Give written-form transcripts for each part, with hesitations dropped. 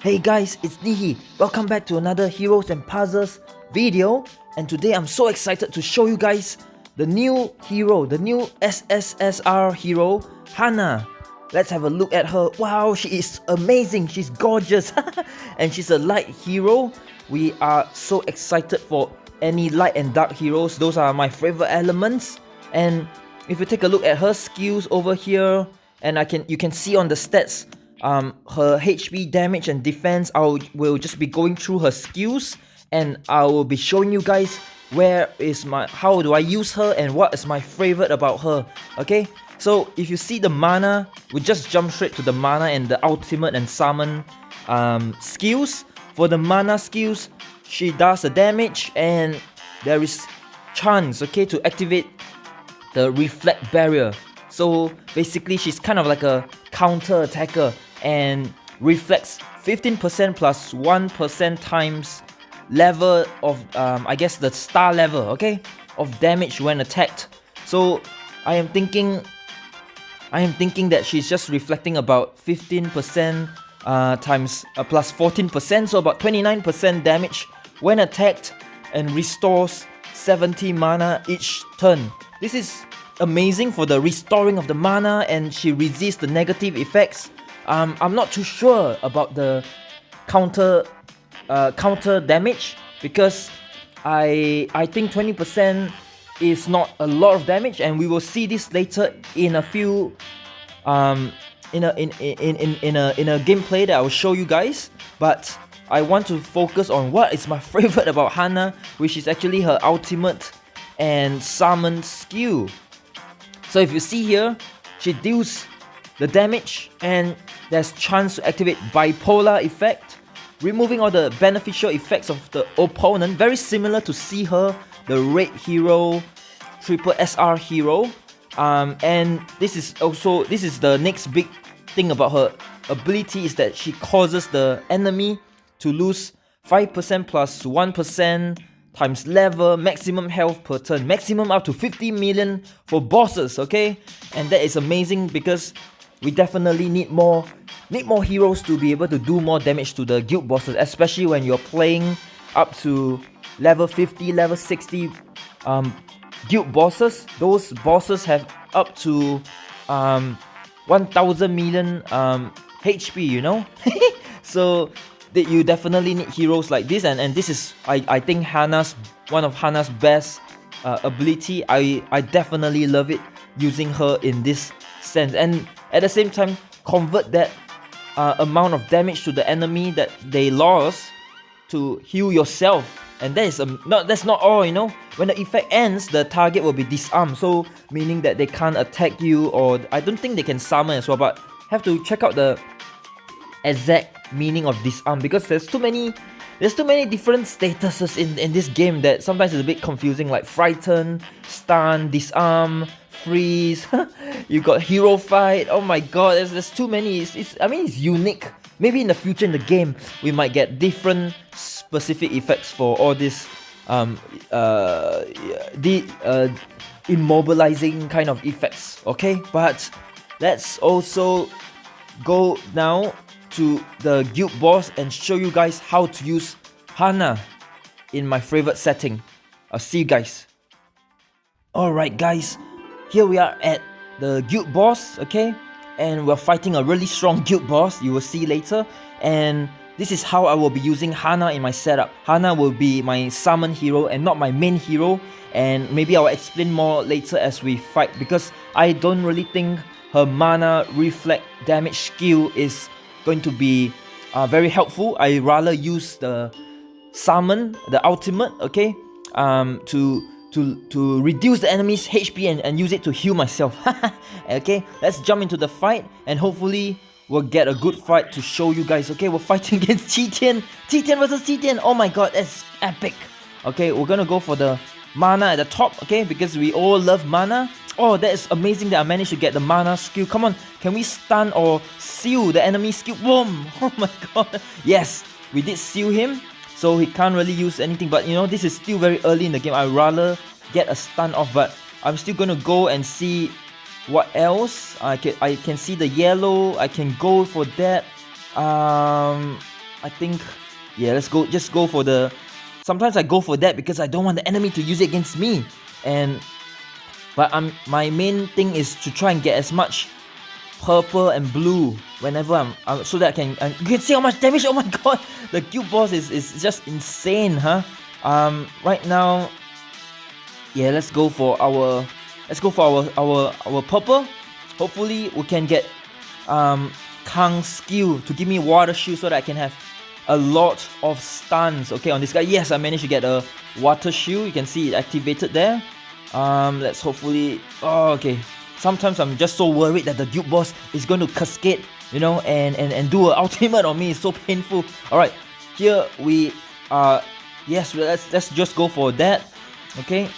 Hey guys, it's Nehe. Welcome back to another Heroes and Puzzles video. And today I'm so excited to show you guys the new hero, the new SSSR hero, Hana. Let's have a look at her. Wow, she is amazing. She's gorgeous. And she's a light hero. We are so excited for any light and dark heroes. Those are my favorite elements. And if you take a look at her skills over here, and you can see on the stats, her HP, damage and defense. Will just be going through her skills, and I will be showing you guys how do I use her and what is my favorite about her. Okay, so if you see the mana, we just jump straight to the mana and the ultimate and summon skills. For the mana skills, she does the damage, and there is chance, okay, to activate the reflect barrier. So basically she's kind of like a counter attacker and reflects 15% plus 1% times level of I guess the star level, okay, of damage when attacked. So I am thinking that she's just reflecting about 15% times plus 14%, so about 29% damage when attacked, and restores 70 mana each turn. This is amazing for the restoring of the mana, and she resists the negative effects. I'm not too sure about the counter damage, because I think 20% is not a lot of damage, and we will see this later in a few in a gameplay that I will show you guys. But I want to focus on what is my favorite about Hana, which is actually her ultimate and summon skill. So if you see here, she deals the damage, and there's chance to activate bipolar effect, removing all the beneficial effects of the opponent. Very similar to see her, the red hero, triple SR hero. And this is the next big thing about her ability, is that she causes the enemy to lose 5% plus 1% times level, maximum health per turn, maximum up to 50 million for bosses, okay? And that is amazing, because we definitely need more heroes to be able to do more damage to the guild bosses, especially when you're playing up to level 50, level 60 guild bosses. Those bosses have up to 1000 million HP, you know? So that you definitely need heroes like this, and this is I think one of Hana's best ability. I definitely love it using her in this sense, and at the same time convert that amount of damage to the enemy that they lost to heal yourself. And that is that's not all, you know. When the effect ends, the target will be disarmed, so meaning that they can't attack you, or I don't think they can summon as well, but have to check out the exact meaning of disarm, because there's too many different statuses in this game that sometimes it's a bit confusing, like frighten, stun, disarm, freeze. You got hero fight. Oh my god, there's too many. I mean, it's unique. Maybe in the future in the game we might get different specific effects for all this immobilizing kind of effects, okay? But let's also go now to the guild boss and show you guys how to use Hana in my favorite setting. I'll see you guys. Alright guys, here we are at the guild boss, okay? And we're fighting a really strong guild boss, you will see later. And this is how I will be using Hana in my setup. Hana will be my summon hero and not my main hero, and maybe I'll explain more later as we fight, because I don't really think her mana reflect damage skill is going to be very helpful. I rather use the summon, the ultimate, okay, to reduce the enemy's HP and use it to heal myself. Okay, let's jump into the fight, and hopefully we'll get a good fight to show you guys. Okay, we're fighting against Qitian versus Qitian. Oh my god, that's epic. Okay, we're gonna go for the mana at the top, okay, because we all love mana. Oh, that is amazing that I managed to get the mana skill. Come on, can we stun or seal the enemy skill? Boom! Oh my god. Yes, we did seal him, so he can't really use anything. But you know, this is still very early in the game. I'd rather get a stun off, but I'm still gonna go and see what else. I can see the yellow. I can go for that. I think, yeah, let's go. Just go for the. Sometimes I go for that because I don't want the enemy to use it against me. But my main thing is to try and get as much purple and blue whenever I'm so that you can see how much damage. Oh my god, the guild boss is just insane, huh? Right now, yeah, let's go for our purple. Hopefully we can get Kang's skill to give me water shield so that I can have a lot of stuns. Okay, on this guy, yes, I managed to get a water shield. You can see it activated there. Let's hopefully. Oh, okay. Sometimes I'm just so worried that the guild boss is going to cascade, you know, and do an ultimate on me. It's so painful. All right, here we are. Yes, let's just go for that. Okay.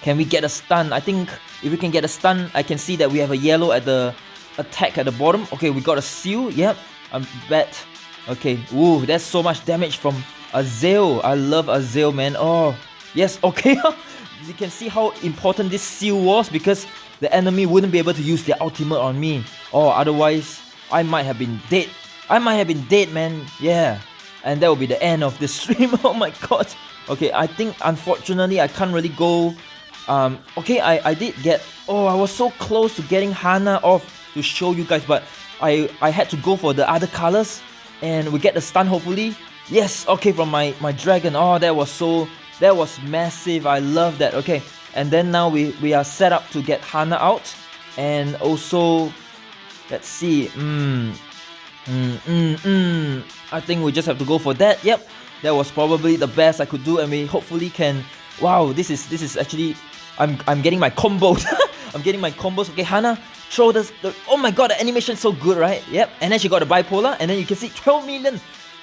Can we get a stun? I think if we can get a stun, I can see that we have a yellow at the attack at the bottom. Okay, we got a seal. Yep, I'm bet. Okay, ooh, that's so much damage from Azael. I love Azael, man. Oh, yes, okay. You can see how important this seal was because the enemy wouldn't be able to use their ultimate on me. Or otherwise, I might have been dead. I might have been dead, man. Yeah, and that will be the end of the stream. Oh my god. Okay, I think unfortunately I can't really go. Okay, I did get. Oh, I was so close to getting Hana off to show you guys, but I had to go for the other colors, and we get the stun hopefully. Yes, okay, from my dragon. Oh, that was massive. I love that. Okay, and then now we are set up to get Hana out, and also let's see. I think we just have to go for that. Yep, that was probably the best I could do, and we hopefully can. Wow, this is actually. I'm getting my combos. I'm getting my combos. Okay, Hana, throw the. Oh my god, the animation's so good, right? Yep. And then she got the bipolar, and then you can see 12 million.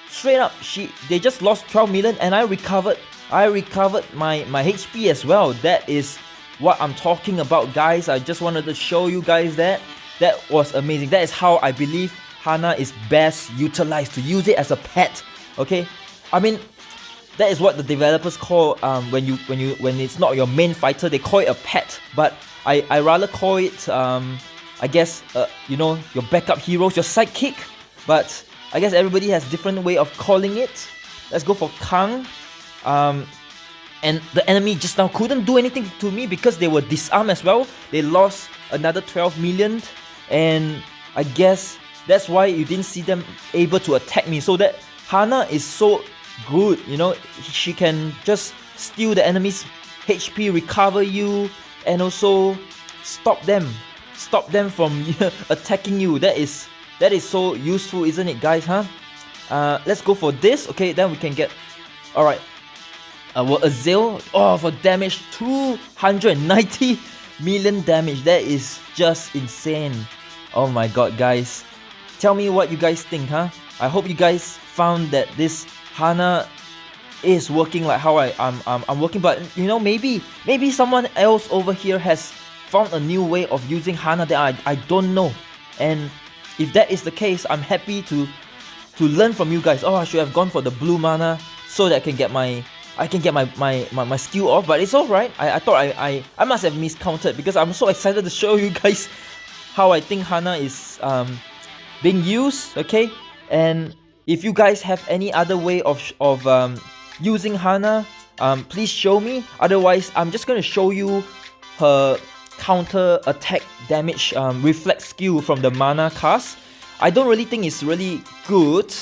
Straight up, they just lost 12 million, and I recovered my HP as well. That is what I'm talking about, guys. I just wanted to show you guys that. That was amazing. That is how I believe Hana is best utilized, to use it as a pet. Okay, I mean. That is what the developers call when it's not your main fighter, they call it a pet. But I rather call it I guess you know, your backup heroes, your sidekick. But I guess everybody has different way of calling it. Let's go for Kang. And the enemy just now couldn't do anything to me because they were disarmed as well. They lost another 12 million, and I guess that's why you didn't see them able to attack me. So that Hana is so good, you know, she can just steal the enemy's HP, recover you, and also stop them from attacking you. That is so useful, isn't it, guys? Huh? Let's go for this. Okay, then we can get. All right. Well, Azael. Oh, for damage, 290 million damage. That is just insane. Oh my god, guys. Tell me what you guys think, huh? I hope you guys found that this Hana is working like how I'm working, but you know, maybe someone else over here has found a new way of using Hana that I don't know. And if that is the case, I'm happy to learn from you guys. Oh, I should have gone for the blue mana so that I can get my skill off, but it's alright. I thought I must have miscounted because I'm so excited to show you guys how I think Hana is being used. Okay, and if you guys have any other way of using Hana, please show me. Otherwise, I'm just gonna show you her counter attack damage reflect skill from the mana cast. I don't really think it's really good.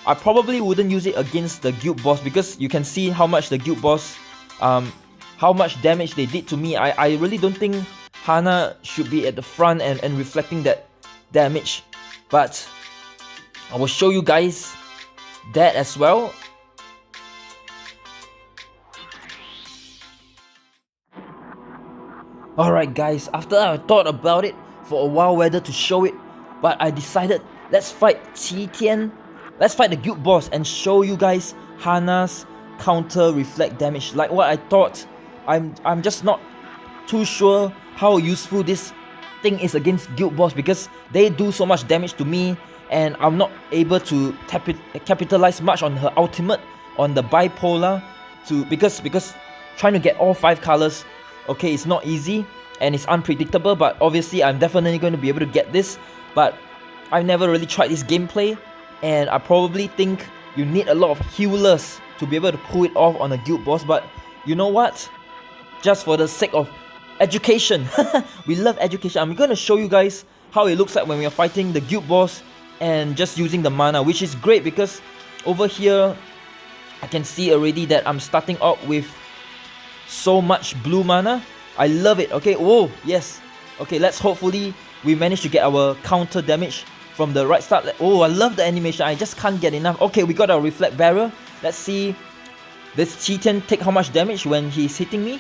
I probably wouldn't use it against the guild boss because you can see how much the guild boss, how much damage they did to me. I really don't think Hana should be at the front and reflecting that damage. But I will show you guys that as well. Alright guys, after I thought about it for a while whether to show it, but I decided let's fight Qi Tian. Let's fight the guild boss and show you guys Hana's counter reflect damage. Like what I thought, I'm just not too sure how useful this thing is against guild boss because they do so much damage to me and I'm not able to capitalize much on her ultimate, on the bipolar, because trying to get all 5 colors, okay, it's not easy and it's unpredictable, but obviously I'm definitely going to be able to get this. But I've never really tried this gameplay, and I probably think you need a lot of healers to be able to pull it off on a guild boss. But you know what? Just for the sake of education, we love education, I'm gonna show you guys how it looks like when we are fighting the guild boss and just using the mana, which is great because over here I can see already that I'm starting out with so much blue mana. I love it. Okay, whoa, yes. Okay, let's hopefully we manage to get our counter damage from the right start. Oh, I love the animation. I just can't get enough. Okay, we got our reflect barrier. Let's see this Titan take how much damage when he's hitting me.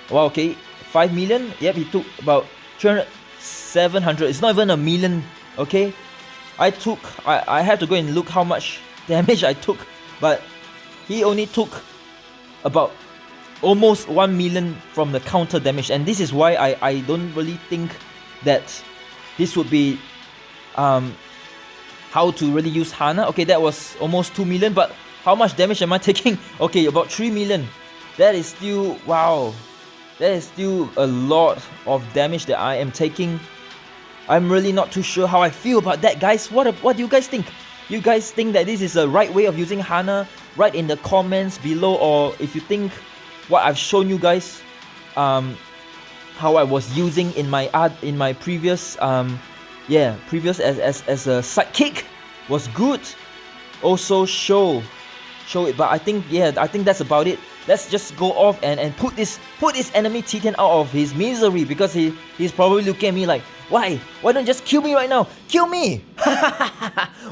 Wow, okay, 5 million. Yep, he took about 300, 700. It's not even a million. Okay, I had to go and look how much damage I took, but he only took about almost 1 million from the counter damage, and this is why I don't really think that this would be how to really use Hana. Okay, that was almost 2 million, but how much damage am I taking? Okay, about 3 million. That is still, wow, that is still a lot of damage that I am taking. I'm really not too sure how I feel about that, guys. What do you guys think? You guys think that this is the right way of using Hana? Write in the comments below, or if you think what I've shown you guys, how I was using in my previous previous as a sidekick was good. Also show it, but I think that's about it. Let's just go off and put this enemy Titan out of his misery, because he's probably looking at me like, why don't you just kill me right now? Kill me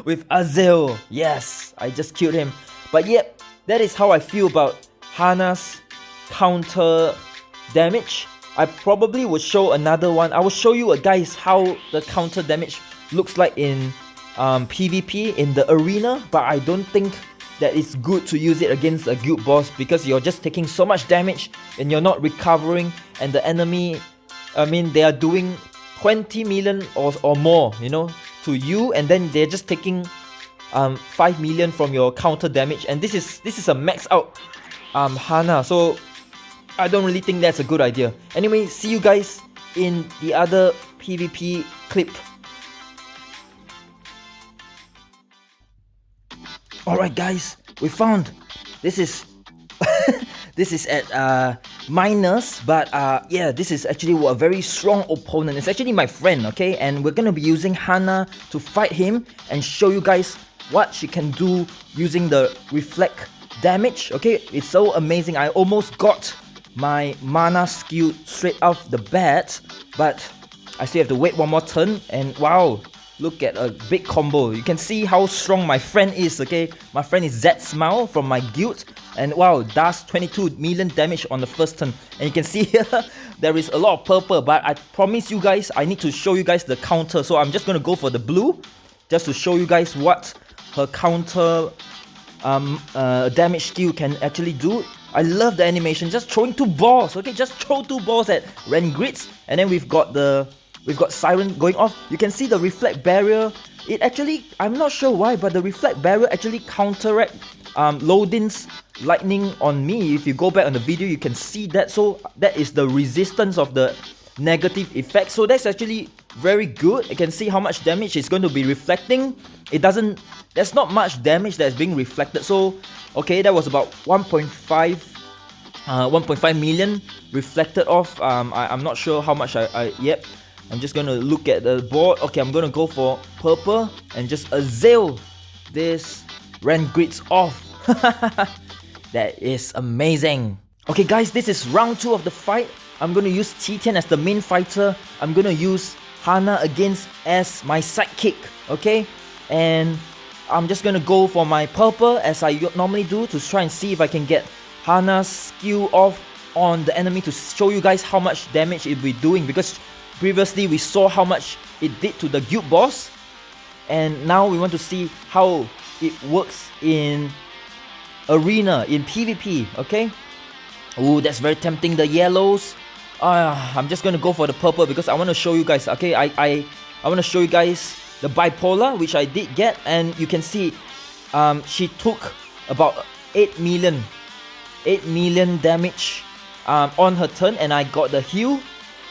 with Azel. Yes, I just killed him. But yep, that is how I feel about Hana's counter damage. I probably would show another one. I will show you guys how the counter damage looks like in PvP in the arena, but I don't think that it's good to use it against a guild boss, because you're just taking so much damage and you're not recovering, and the enemy, I mean, they are doing 20 million or more, you know, to you, and then they're just taking 5 million from your counter damage, and this is a max out Hana, so I don't really think that's a good idea. Anyway, see you guys in the other PvP clip. Alright guys, we found this is this is at minus, but yeah, this is actually a very strong opponent. It's actually my friend, okay, and we're gonna be using Hana to fight him and show you guys what she can do using the reflect damage. Okay, it's so amazing. I almost got my mana skill straight off the bat, but I still have to wait one more turn, and wow, look at a big combo. You can see how strong my friend is, okay? My friend is Z Smile from my guild, and wow, does 22 million damage on the first turn. And you can see here, there is a lot of purple, but I promise you guys, I need to show you guys the counter. So I'm just gonna go for the blue, just to show you guys what her counter damage skill can actually do. I love the animation, just throwing 2 balls, okay? Just throw 2 balls at Rengrits, and then we've got Siren going off. You can see the reflect barrier. It actually, I'm not sure why, but the reflect barrier actually counteract Lodin's lightning on me. If you go back on the video, you can see that. So that is the resistance of the negative effect. So that's actually very good. You can see how much damage is going to be reflecting. There's not much damage that's being reflected. So okay, that was about 1.5 million reflected off. I'm not sure how much yep. I'm just gonna look at the board. Okay, I'm gonna go for purple and just Azel this Rengrits off. That is amazing. Okay guys, this is round 2 of the fight. I'm gonna use Titan as the main fighter. I'm gonna use Hana against as my sidekick, okay? And I'm just gonna go for my purple as I normally do, to try and see if I can get Hana's skill off on the enemy, to show you guys how much damage it will be doing, because previously we saw how much it did to the guild boss, and now we want to see how it works in arena, in PvP, okay? Ooh, that's very tempting, the yellows. I'm just gonna go for the purple because I want to show you guys, okay? I want to show you guys the bipolar, which I did get, and you can see she took about 8 million damage on her turn, and I got the heal,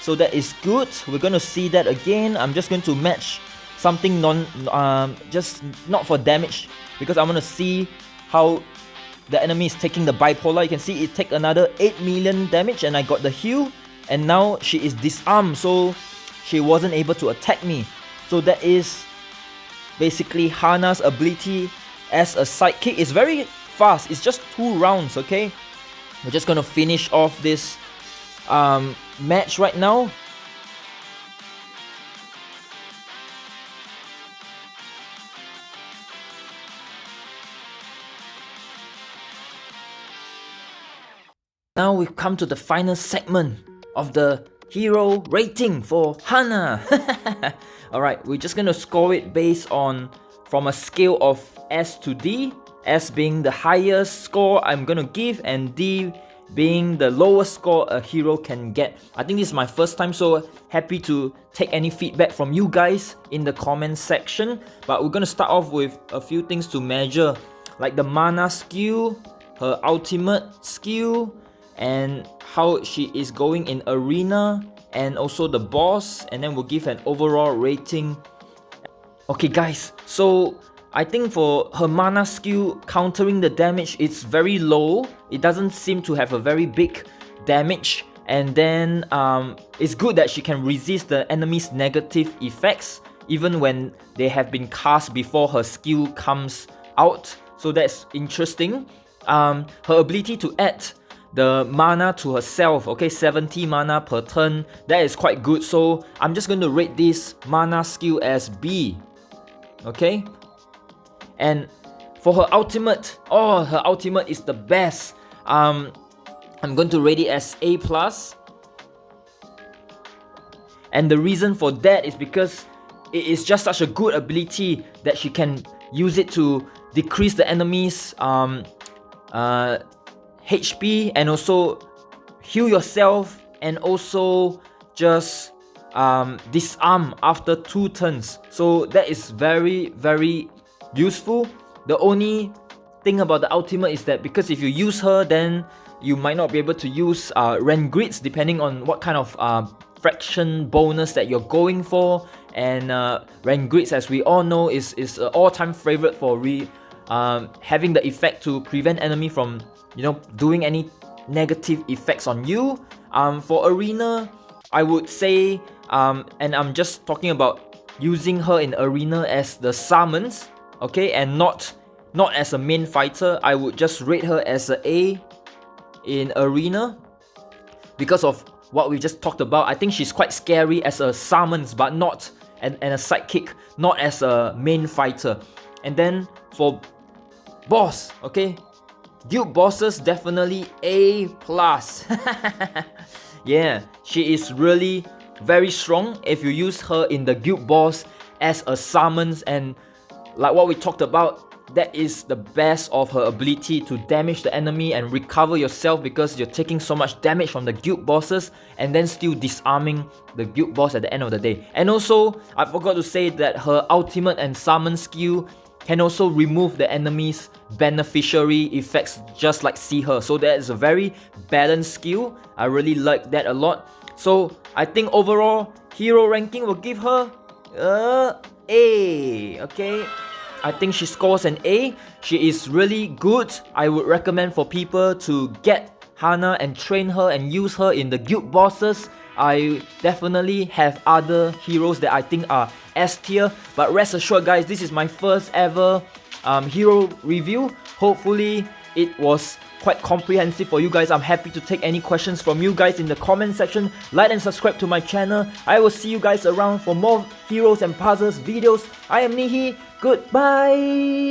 so that is good. We're gonna see that again. I'm just going to match something just not for damage, because I want to see how the enemy is taking the bipolar. You can see it take another 8 million damage and I got the heal, and now she is disarmed, so she wasn't able to attack me. So that is basically Hana's ability as a sidekick. It's very fast, it's just 2 rounds, okay? We're just gonna finish off this match right now. Now we've come to the final segment of the hero rating for Hana. Alright, we're just gonna score it based on from a scale of S to D, S being the highest score I'm gonna give and D being the lowest score a hero can get. I think this is my first time, so happy to take any feedback from you guys in the comment section. But we're gonna start off with a few things to measure, like the mana skill, her ultimate skill, and how she is going in arena, and also the boss, and then we'll give an overall rating. Okay guys, so I think for her mana skill, countering the damage, it's very low. It doesn't seem to have a very big damage, and then it's good that she can resist the enemy's negative effects even when they have been cast before her skill comes out, so that's interesting. Her ability to add the mana to herself, okay, 70 mana per turn, that is quite good. So I'm just going to rate this mana skill as B, okay? And for her ultimate, oh, her ultimate is the best. I'm going to rate it as A+. And the reason for that is because it is just such a good ability that she can use it to decrease the enemy's HP, and also heal yourself, and also just disarm after 2 turns. So that is very, very useful. The only thing about the ultimate is that because if you use her, then you might not be able to use rank grids depending on what kind of fraction bonus that you're going for. And rank grids, as we all know, is an all-time favorite for having the effect to prevent enemy from, you know, doing any negative effects on you. For arena, I would say, and I'm just talking about using her in arena as the summons, okay, and not as a main fighter, I would just rate her as an A in arena because of what we just talked about. I think she's quite scary as a summons, but not and a sidekick, not as a main fighter. And then for boss, okay, guild bosses, definitely A+. Yeah, she is really very strong if you use her in the guild boss as a summons, and like what we talked about, that is the best of her ability to damage the enemy and recover yourself, because you're taking so much damage from the guild bosses and then still disarming the guild boss at the end of the day. And also, I forgot to say that her ultimate and summon skill can also remove the enemy's beneficiary effects, just like see her. So that is a very balanced skill. I really like that a lot. So I think overall hero ranking will give her A, okay? I think she scores an A. She is really good. I would recommend for people to get Hana and train her and use her in the guild bosses. I definitely have other heroes that I think are S tier, but rest assured guys, this is my first ever hero review. Hopefully it was quite comprehensive for you guys. I'm happy to take any questions from you guys in the comment section. Like and subscribe to my channel. I will see you guys around for more heroes and puzzles videos. I am Nehe. Goodbye.